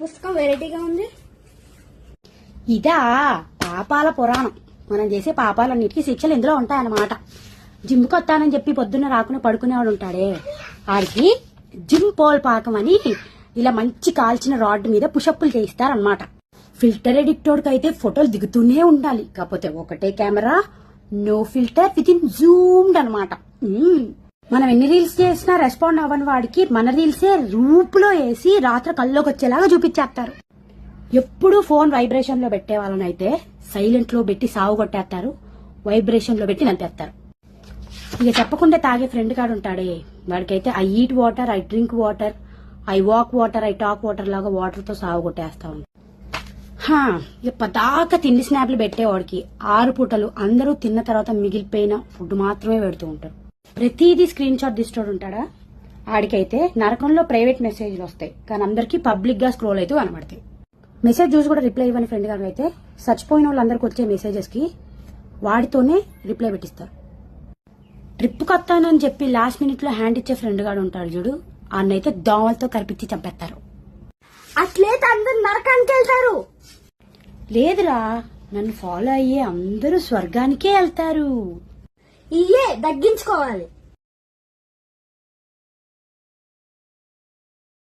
పుస్తకం వెరైటీగా ఉంది. ఇదా పాపాల పురాణం. మనం చేసే పాపాలన్నిటికీ శిక్షలు ఇందులో ఉంటాయన్నమాట. జిమ్కి వస్తానని చెప్పి పొద్దున్న రాకుండా పడుకునేవాడు ఉంటాడే, ఆడికి జిమ్ పోల్ పాకం అని ఇలా మంచి కాల్చిన రాడ్ మీద పుషప్పులు చేయిస్తారనమాట. ఫిల్టర్ ఎడిక్టోడ్కి అయితే ఫోటోలు దిగుతూనే ఉండాలి. కాకపోతే ఒకటే camera, no filter, with in zoomed అనమాట. మనం ఎన్ని రీల్స్ చేసినా రెస్పాండ్ అవ్వని వాడికి మన రీల్సే రూపులో వేసి రాత్రి కల్లోకి వచ్చేలాగా చూపించేస్తారు. ఎప్పుడు ఫోన్ వైబ్రేషన్ లో పెట్టే వాళ్ళనైతే సైలెంట్ లో పెట్టి సాగు కొట్టేస్తారు, వైబ్రేషన్ లో పెట్టి నంపేస్తారు. ఇక చెప్పకుండా తాగే ఫ్రెండ్ కాడు ఉంటాడే, వాడికైతే I eat water, I drink water, I walk water, I talk water లాగా వాటర్ తో సాగు కొట్టేస్తా ఉంటా. ఇక పదాక తిండి స్నాప్లు పెట్టేవాడికి 6 పూటలు అందరూ తిన్న తర్వాత మిగిలిపోయిన ఫుడ్ మాత్రమే పెడుతూ ఉంటారు. ప్రతిదీ స్క్రీన్ షాట్ తీసుకోడు ఉంటాడా, ఆడికైతే నరకంలో ప్రైవేట్ మెసేజ్లు వస్తాయి కానీ అందరికీ పబ్లిక్ గా స్క్రోల్ అయితే కనబడతాయి. మెసేజ్ చూసి కూడా రిప్లై ఇవ్వని ఫ్రెండ్ గారు అయితే చచ్చిపోయిన వాళ్ళందరికి వచ్చే మెసేజెస్ కి వాడితోనే రిప్లై పెట్టిస్తారు. ట్రిప్ కొత్తానని చెప్పి లాస్ట్ మినిట్ లో హ్యాండ్ ఇచ్చే ఫ్రెండ్ గాడు ఉంటాడు చూడు, అన్నైతే దోమలతో కరిపించి చంపేస్తారు. అట్లయితే అందరు నరకానికి వెళ్తారు. లేదురా, నన్ను ఫాలో అయ్యే అందరూ స్వర్గానికే వెళ్తారు. ఇయ్యే తగ్గించుకోవాలి.